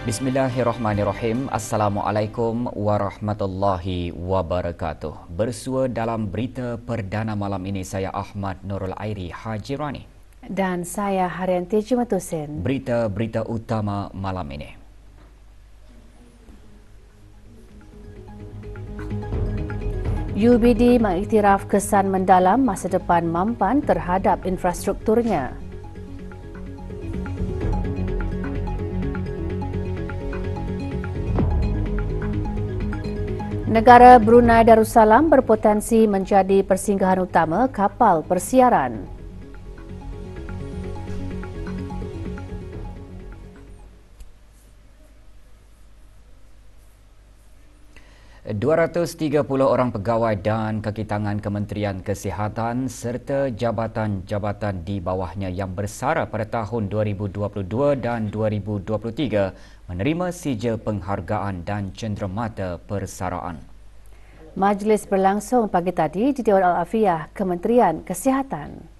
Bismillahirrahmanirrahim. Assalamualaikum warahmatullahi wabarakatuh. Bersua dalam berita perdana malam ini, saya Ahmad Nurul Airi Hajirani. Dan saya Haryanti Jumatusin. Berita-berita utama malam ini. UBD mengiktiraf kesan mendalam masa depan Mampan terhadap infrastrukturnya. Negara Brunei Darussalam berpotensi menjadi persinggahan utama kapal persiaran. $230 orang pegawai dan kaki tangan Kementerian Kesihatan serta jabatan-jabatan di bawahnya yang bersara pada tahun 2022 dan 2023 menerima sijil penghargaan dan cenderamata persaraan. Majlis berlangsung pagi tadi di Dewan Al-Afiah Kementerian Kesihatan.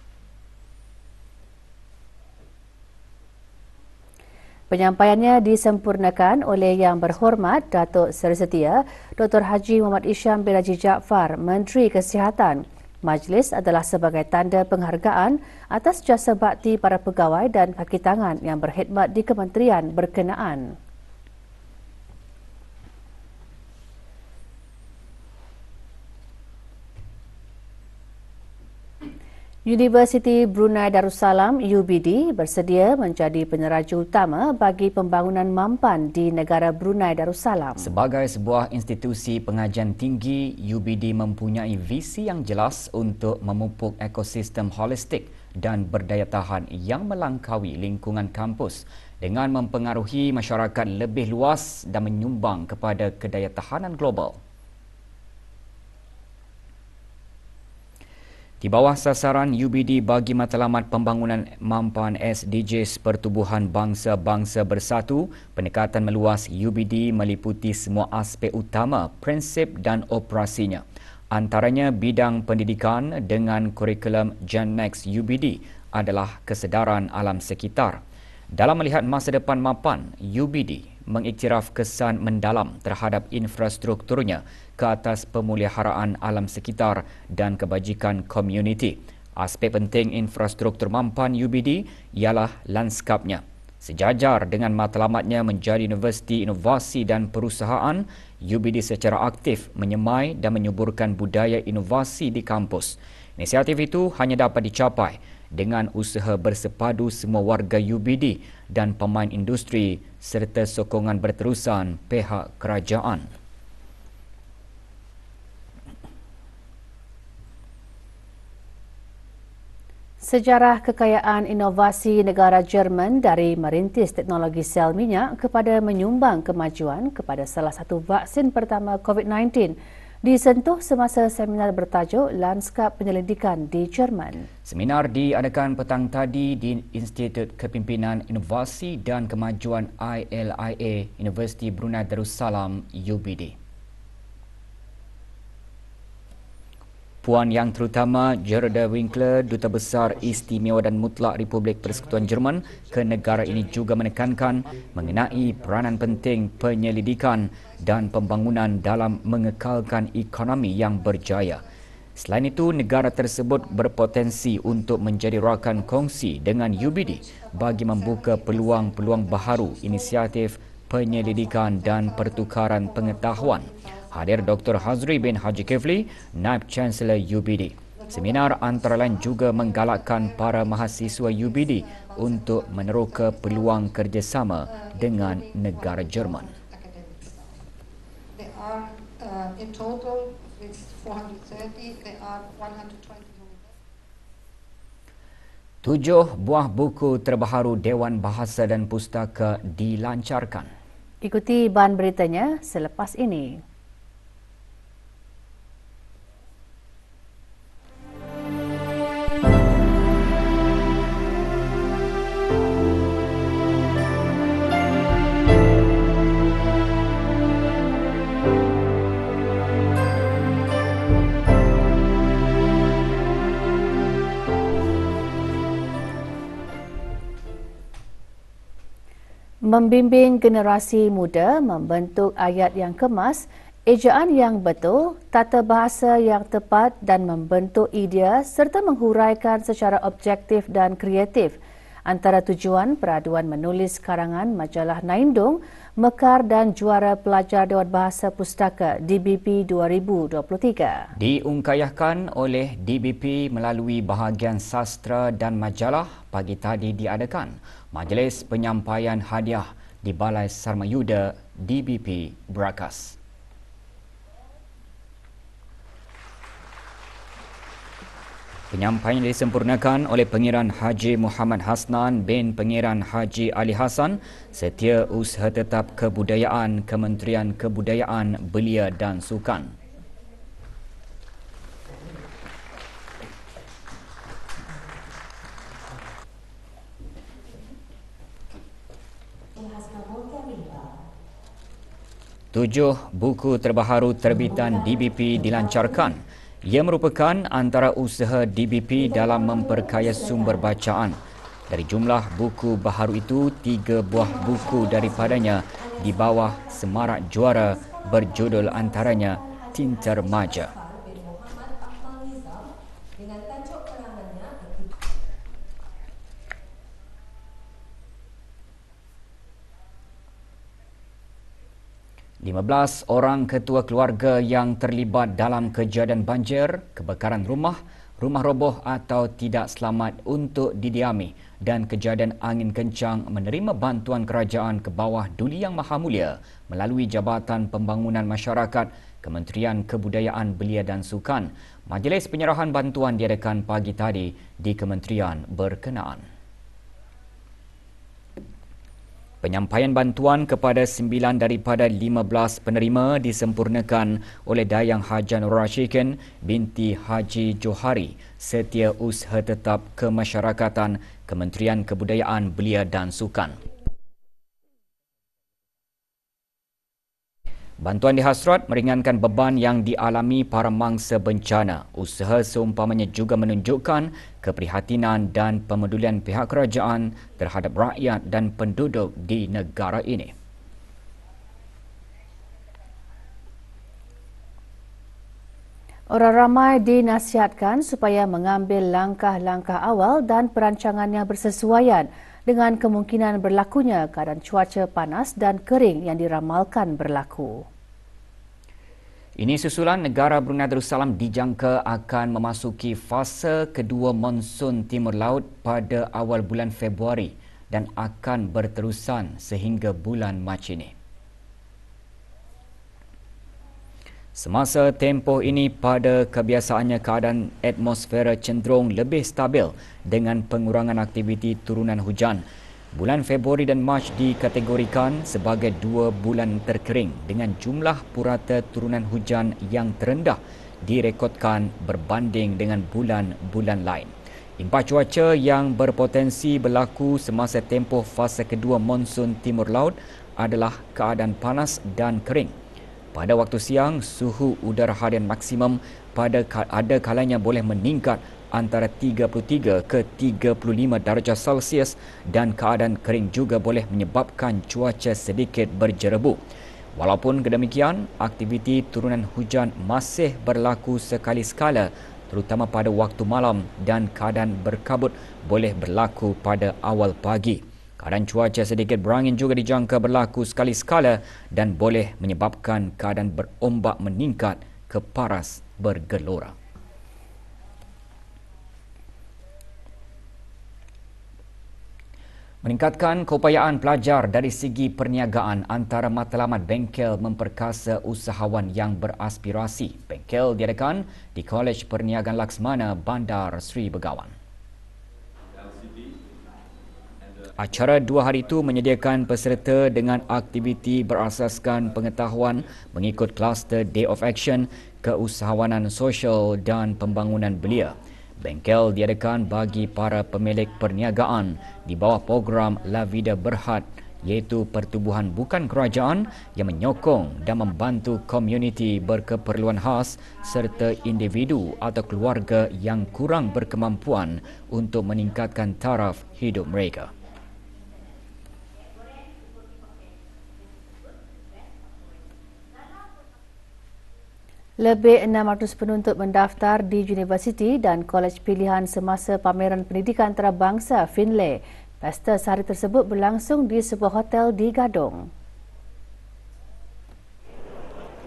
Penyampaiannya disempurnakan oleh Yang Berhormat Datuk Seri Setia Dr. Haji Muhammad Isham bin Haji Jaafar, Menteri Kesihatan. Majlis adalah sebagai tanda penghargaan atas jasa bakti para pegawai dan kaki tangan yang berkhidmat di kementerian berkenaan. Universiti Brunei Darussalam UBD bersedia menjadi peneraju utama bagi pembangunan Mampan di negara Brunei Darussalam. Sebagai sebuah institusi pengajian tinggi, UBD mempunyai visi yang jelas untuk memupuk ekosistem holistik dan berdaya tahan yang melangkaui lingkungan kampus dengan mempengaruhi masyarakat lebih luas dan menyumbang kepada kedayatahanan global. Di bawah sasaran UBD bagi matlamat pembangunan Mampan SDGs Pertubuhan Bangsa-Bangsa Bersatu, pendekatan meluas UBD meliputi semua aspek utama, prinsip dan operasinya. Antaranya bidang pendidikan dengan kurikulum GenNext UBD adalah kesedaran alam sekitar. Dalam melihat masa depan Mampan, UBD mengiktiraf kesan mendalam terhadap infrastrukturnya ke atas pemuliharaan alam sekitar dan kebajikan komuniti. Aspek penting infrastruktur Mampan UBD ialah lanskapnya. Sejajar dengan matlamatnya menjadi Universiti Inovasi dan Perusahaan, UBD secara aktif menyemai dan menyuburkan budaya inovasi di kampus. Inisiatif itu hanya dapat dicapai dengan usaha bersepadu semua warga UBD dan pemain industri serta sokongan berterusan pihak kerajaan. Sejarah kekayaan inovasi negara Jerman dari merintis teknologi sel minyak kepada menyumbang kemajuan kepada salah satu vaksin pertama COVID-19 disentuh semasa seminar bertajuk Lanskap Penyelidikan di Jerman. Seminar diadakan petang tadi di Institut Kepimpinan Inovasi dan Kemajuan ILIA Universiti Brunei Darussalam UBD. Puan Yang Terutama Gerda Winkler, Duta Besar Istimewa dan Mutlak Republik Persekutuan Jerman ke negara ini juga menekankan mengenai peranan penting penyelidikan dan pembangunan dalam mengekalkan ekonomi yang berjaya. Selain itu, negara tersebut berpotensi untuk menjadi rakan kongsi dengan UBD bagi membuka peluang-peluang baharu inisiatif penyelidikan dan pertukaran pengetahuan. Hadir Dr. Hazri bin Haji Kifli, Naib Chancellor UBD. Seminar antara lain juga menggalakkan para mahasiswa UBD untuk meneroka peluang kerjasama dengan negara Jerman. In total, it's 430. There are 120. 7 buah buku terbaharu Dewan Bahasa dan Pustaka dilancarkan. Ikuti bahan beritanya selepas ini. Membimbing generasi muda membentuk ayat yang kemas, ejaan yang betul, tata bahasa yang tepat dan membentuk idea serta menghuraikan secara objektif dan kreatif. Antara tujuan peraduan menulis karangan majalah Naindong, Mekar dan juara pelajar Dewan Bahasa Pustaka DBP 2023. Diungkayahkan oleh DBP melalui bahagian sastra dan majalah, pagi tadi diadakan majlis penyampaian hadiah di Balai Sarmayuda DBP Berakas. Penyampaian disempurnakan oleh Pengiran Haji Muhammad Hasnan bin Pengiran Haji Ali Hassan, Setia Usaha Tetap Kebudayaan Kementerian Kebudayaan, Belia dan Sukan. Tujuh buku terbaharu terbitan DBP dilancarkan. Ia merupakan antara usaha DBP dalam memperkaya sumber bacaan. Dari jumlah buku baharu itu, 3 buah buku daripadanya di bawah semarak juara berjudul antaranya Tinta Remaja. Belas orang ketua keluarga yang terlibat dalam kejadian banjir, kebakaran rumah, rumah roboh atau tidak selamat untuk didiami dan kejadian angin kencang menerima bantuan kerajaan ke bawah Duli Yang Maha Mulia melalui Jabatan Pembangunan Masyarakat, Kementerian Kebudayaan, Belia dan Sukan. Majlis penyerahan bantuan diadakan pagi tadi di kementerian berkenaan. Penyampaian bantuan kepada 9 daripada 15 penerima disempurnakan oleh Dayang Haja Nur Rashikin binti Haji Johari, Setia Usaha Tetap Kemasyarakatan, Kementerian Kebudayaan, Belia dan Sukan. Bantuan dihasrat meringankan beban yang dialami para mangsa bencana. Usaha seumpamanya juga menunjukkan keprihatinan dan pemedulian pihak kerajaan terhadap rakyat dan penduduk di negara ini. Orang ramai dinasihatkan supaya mengambil langkah-langkah awal dan perancangan yang bersesuaian dengan kemungkinan berlakunya keadaan cuaca panas dan kering yang diramalkan berlaku. Ini susulan negara Brunei Darussalam dijangka akan memasuki fasa kedua monsun Timur Laut pada awal bulan Februari dan akan berterusan sehingga bulan Mac ini. Semasa tempoh ini, pada kebiasaannya keadaan atmosfera cenderung lebih stabil dengan pengurangan aktiviti turunan hujan. Bulan Februari dan Mac dikategorikan sebagai 2 bulan terkering dengan jumlah purata turunan hujan yang terendah direkodkan berbanding dengan bulan-bulan lain. Impas cuaca yang berpotensi berlaku semasa tempoh fasa kedua monsun Timur Laut adalah keadaan panas dan kering. Pada waktu siang, suhu udara harian maksimum ada kalanya boleh meningkat antara 33 ke 35 darjah Celsius dan keadaan kering juga boleh menyebabkan cuaca sedikit berjerebu. Walaupun kedemikian, aktiviti turunan hujan masih berlaku sekali sekala, terutama pada waktu malam, dan keadaan berkabut boleh berlaku pada awal pagi. Keadaan cuaca sedikit berangin juga dijangka berlaku sekali sekala dan boleh menyebabkan keadaan berombak meningkat ke paras bergelora. Meningkatkan keupayaan pelajar dari segi perniagaan antara matlamat bengkel memperkasa usahawan yang beraspirasi. Bengkel diadakan di Kolej Perniagaan Laksmana Bandar Seri Begawan. Acara 2 hari itu menyediakan peserta dengan aktiviti berasaskan pengetahuan mengikut kluster Day of Action, keusahawanan sosial dan pembangunan belia. Bengkel diadakan bagi para pemilik perniagaan di bawah program La Vida Berhad, iaitu pertubuhan bukan kerajaan yang menyokong dan membantu komuniti berkeperluan khas serta individu atau keluarga yang kurang berkemampuan untuk meningkatkan taraf hidup mereka. Lebih 600 penuntut mendaftar di universiti dan kolej pilihan semasa pameran pendidikan antarabangsa Finlay. Pesta sehari tersebut berlangsung di sebuah hotel di Gadong.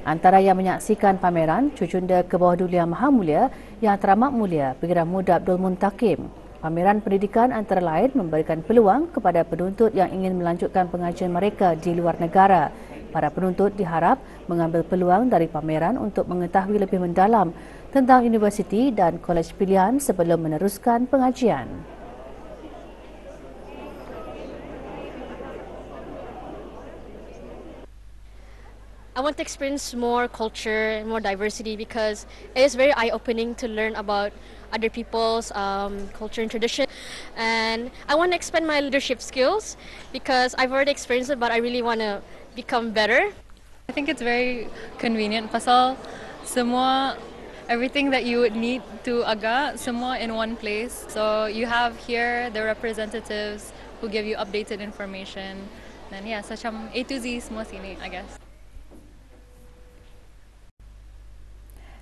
Antara yang menyaksikan pameran, Cucunda ke bawah Duli Yang Maha Mulia Yang Teramat Mulia Pengira Muda Abdul Muntakim. Pameran pendidikan antara lain memberikan peluang kepada penuntut yang ingin melanjutkan pengajian mereka di luar negara. Para penuntut diharap mengambil peluang dari pameran untuk mengetahui lebih mendalam tentang universiti dan kolej pilihan sebelum meneruskan pengajian. I want to experience more culture, more diversity, because it is very eye-opening to learn about other people's culture and tradition. And I want to expand my leadership skills because I've already experienced it, but I really want to become better. I think it's very convenient pasal everything that you would need to aga semua in one place. So you have here the representatives who give you updated information. Dan yeah, macam A to Z semua sini, I guess.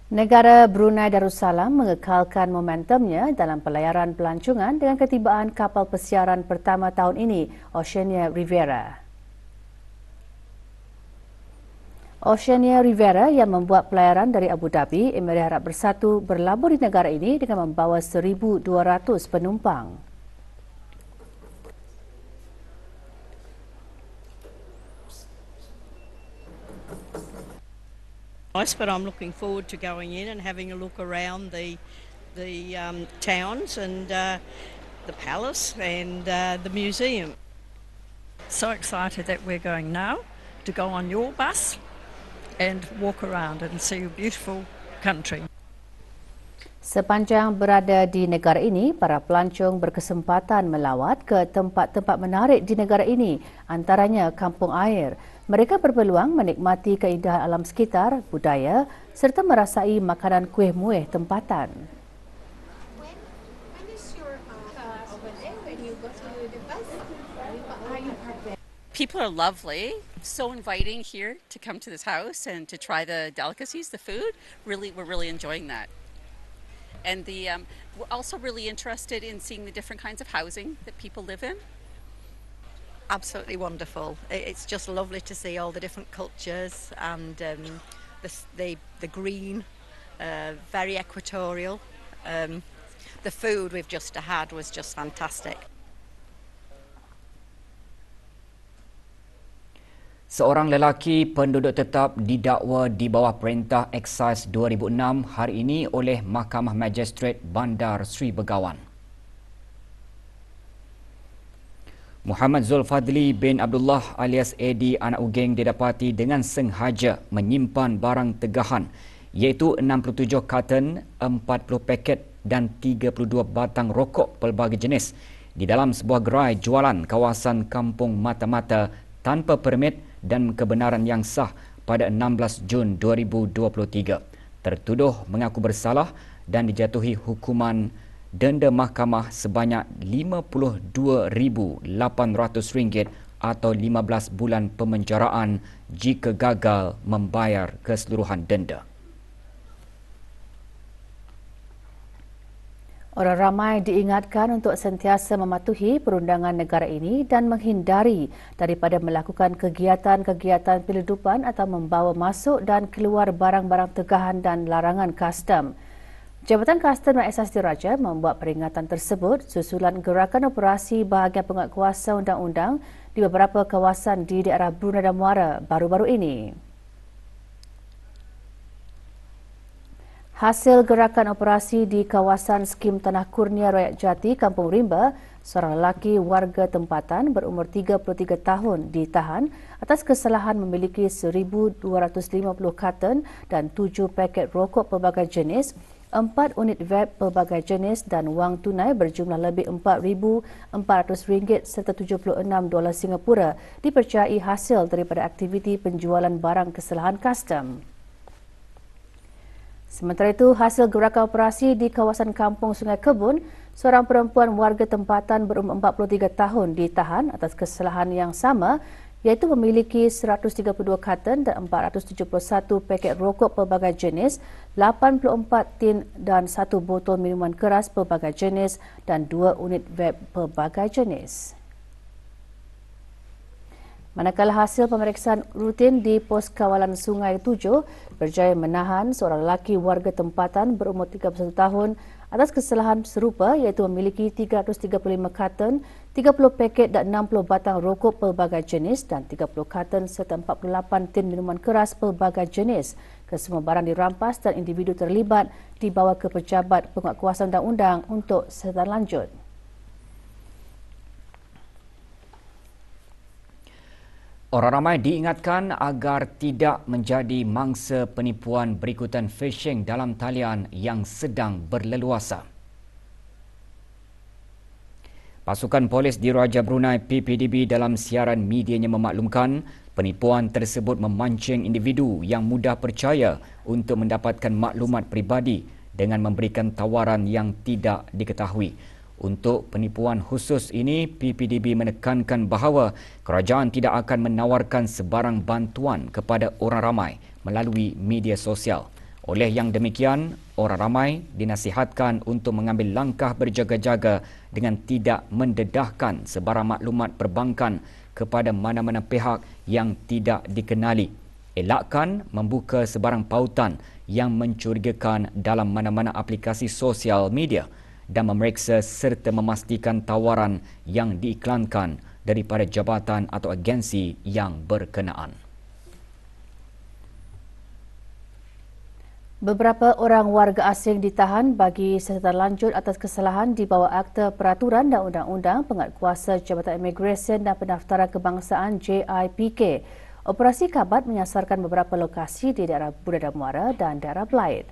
Negara Brunei Darussalam mengekalkan momentumnya dalam pelayaran pelancongan dengan ketibaan kapal pesiaran pertama tahun ini, Oceania Rivera. Oceania Rivera yang membuat pelayaran dari Abu Dhabi, Emirat Arab Bersatu berlabur di negara ini dengan membawa 1,200 penumpang. Nice, but I'm looking forward to going in and having a look around the towns and the palace and the museum. So excited that we're going now to go on your bus and walk around and see a beautiful country. Sepanjang berada di negara ini, para pelancong berkesempatan melawat ke tempat-tempat menarik di negara ini, antaranya kampung air. Mereka berpeluang menikmati keindahan alam sekitar, budaya serta merasai makanan kuih muih tempatan. People are lovely, so inviting here to come to this house and to try the delicacies, the food. We're really enjoying that. And we're also really interested in seeing the different kinds of housing that people live in. Absolutely wonderful. It's just lovely to see all the different cultures and the green, very equatorial. The food we've just had was just fantastic. Seorang lelaki penduduk tetap didakwa di bawah Perintah Eksais 2006 hari ini oleh Mahkamah Magistrate Bandar Sri Begawan. Muhammad Zulfadli bin Abdullah alias Eddie anak Ugeng didapati dengan sengaja menyimpan barang tegahan iaitu 67 karton, 40 paket dan 32 batang rokok pelbagai jenis di dalam sebuah gerai jualan kawasan Kampung Mata-Mata tanpa permit dan kebenaran yang sah pada 16 Jun 2023. Tertuduh mengaku bersalah dan dijatuhi hukuman denda mahkamah sebanyak RM52,800 atau 15 bulan pemenjaraan jika gagal membayar keseluruhan denda. Orang ramai diingatkan untuk sentiasa mematuhi perundangan negara ini dan menghindari daripada melakukan kegiatan-kegiatan penyelundupan atau membawa masuk dan keluar barang-barang tegahan dan larangan kastam. Jabatan Kastam dan Asas Diraja membuat peringatan tersebut susulan gerakan operasi bahagian penguatkuasa undang-undang di beberapa kawasan di daerah Brunei dan Muara baru-baru ini. Hasil gerakan operasi di kawasan skim Tanah Kurnia Royak Jati, Kampung Rimba, seorang lelaki warga tempatan berumur 33 tahun ditahan atas kesalahan memiliki 1,250 karton dan 7 paket rokok pelbagai jenis, 4 unit vape pelbagai jenis dan wang tunai berjumlah lebih RM4,400 serta $76 Singapura dipercayai hasil daripada aktiviti penjualan barang kesalahan kastam. Sementara itu, hasil gerakan operasi di kawasan Kampung Sungai Kebun, seorang perempuan warga tempatan berumur 43 tahun ditahan atas kesalahan yang sama iaitu memiliki 132 karton dan 471 paket rokok pelbagai jenis, 84 tin dan 1 botol minuman keras pelbagai jenis dan 2 unit vape pelbagai jenis. Manakala hasil pemeriksaan rutin di Pos Kawalan Sungai 7 berjaya menahan seorang lelaki warga tempatan berumur 31 tahun atas kesalahan serupa iaitu memiliki 335 karton, 30 paket dan 60 batang rokok pelbagai jenis dan 30 karton serta 48 tin minuman keras pelbagai jenis. Kesemua barang dirampas dan individu terlibat dibawa ke Pejabat Penguatkuasaan Undang-Undang untuk siasatan lanjut. Orang ramai diingatkan agar tidak menjadi mangsa penipuan berikutan phishing dalam talian yang sedang berleluasa. Pasukan Polis Diraja Brunei PPDB dalam siaran medianya memaklumkan penipuan tersebut memancing individu yang mudah percaya untuk mendapatkan maklumat peribadi dengan memberikan tawaran yang tidak diketahui. Untuk penipuan khusus ini, PPDB menekankan bahawa kerajaan tidak akan menawarkan sebarang bantuan kepada orang ramai melalui media sosial. Oleh yang demikian, orang ramai dinasihatkan untuk mengambil langkah berjaga-jaga dengan tidak mendedahkan sebarang maklumat perbankan kepada mana-mana pihak yang tidak dikenali. Elakkan membuka sebarang pautan yang mencurigakan dalam mana-mana aplikasi sosial media dan memeriksa serta memastikan tawaran yang diiklankan daripada jabatan atau agensi yang berkenaan. Beberapa orang warga asing ditahan bagi siasatan lanjut atas kesalahan di bawah Akta Peraturan dan Undang-Undang Penguatkuasa Jabatan Imigresen dan Pendaftaran Kebangsaan JIPK. Operasi Kabat menyasarkan beberapa lokasi di daerah Bukit Muara dan daerah Belait.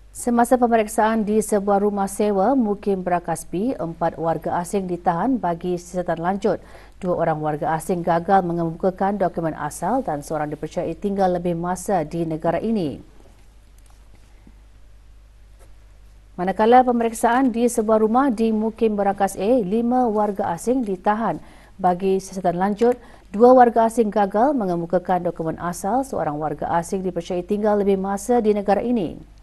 Semasa pemeriksaan di sebuah rumah sewa Mukim Berakasbi, 4 warga asing ditahan bagi siasatan lanjut. 2 orang warga asing gagal mengemukakan dokumen asal dan seorang dipercayai tinggal lebih masa di negara ini. Manakala pemeriksaan di sebuah rumah di Mukim Berakas A, 5 warga asing ditahan bagi siasatan lanjut. 2 warga asing gagal mengemukakan dokumen asal, seorang warga asing dipercayai tinggal lebih masa di negara ini.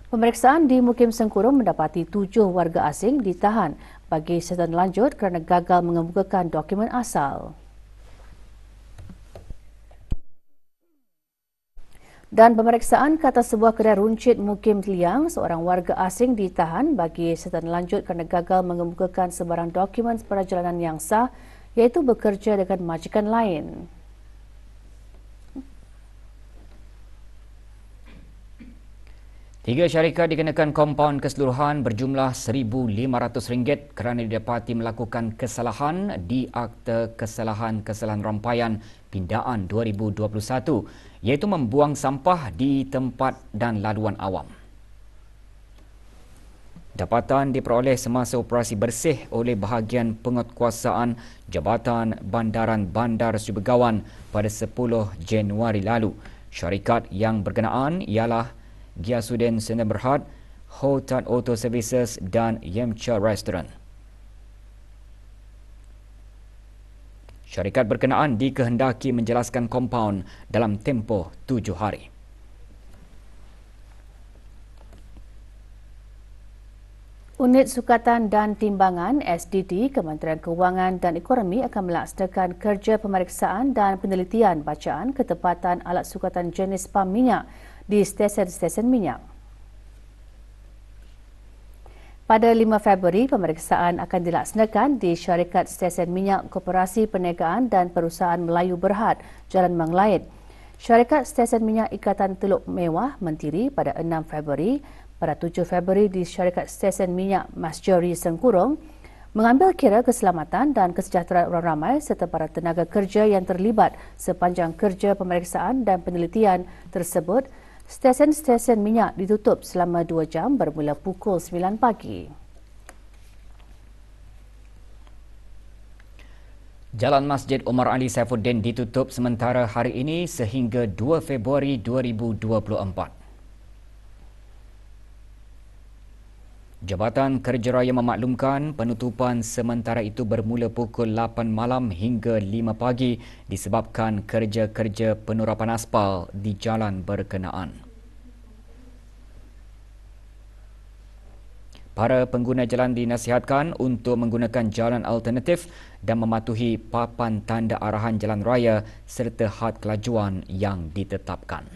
Pemeriksaan di Mukim Sengkurung mendapati 7 warga asing ditahan bagi siasatan lanjut kerana gagal mengemukakan dokumen asal. Dan pemeriksaan ke atas sebuah kedai runcit Mukim Liang, seorang warga asing ditahan bagi siasatan lanjut kerana gagal mengemukakan sebarang dokumen perjalanan yang sah iaitu bekerja dengan majikan lain. Tiga syarikat dikenakan kompaun keseluruhan berjumlah RM1,500 kerana didapati melakukan kesalahan di Akta Kesalahan-Kesalahan Rampaian Pindaan 2021 iaitu membuang sampah di tempat dan laluan awam. Dapatan diperoleh semasa operasi bersih oleh bahagian penguatkuasaan Jabatan Bandaran Bandar Sri Begawan pada 10 Januari lalu. Syarikat yang berkenaan ialah Giasuddin Sdn Bhd, Hotan Auto Services dan Yemcha Restaurant. Syarikat berkenaan dikehendaki menjelaskan kompaun dalam tempoh 7 hari. Unit Sukatan dan Timbangan SDT Kementerian Kewangan dan Ekonomi akan melaksanakan kerja pemeriksaan dan penelitian bacaan ketepatan alat sukatan jenis pam minyak di stesen-stesen minyak. Pada 5 Februari, pemeriksaan akan dilaksanakan di Syarikat Stesen Minyak Koperasi Perniagaan dan Perusahaan Melayu Berhad, Jalan Manglait. Syarikat Stesen Minyak Ikatan Teluk Mewah Mentiri pada 6 Februari, pada 7 Februari di Syarikat Stesen Minyak Masjari Sengkurung, mengambil kira keselamatan dan kesejahteraan orang ramai serta para tenaga kerja yang terlibat sepanjang kerja pemeriksaan dan penelitian tersebut. Stesen-stesen minyak ditutup selama 2 jam bermula pukul 9 pagi. Jalan Masjid Omar Ali Saifuddin ditutup sementara hari ini sehingga 2 Februari 2024. Jabatan Kerja Raya memaklumkan penutupan sementara itu bermula pukul 8 malam hingga 5 pagi disebabkan kerja-kerja penurapan aspal di jalan berkenaan. Para pengguna jalan dinasihatkan untuk menggunakan jalan alternatif dan mematuhi papan tanda arahan jalan raya serta had kelajuan yang ditetapkan.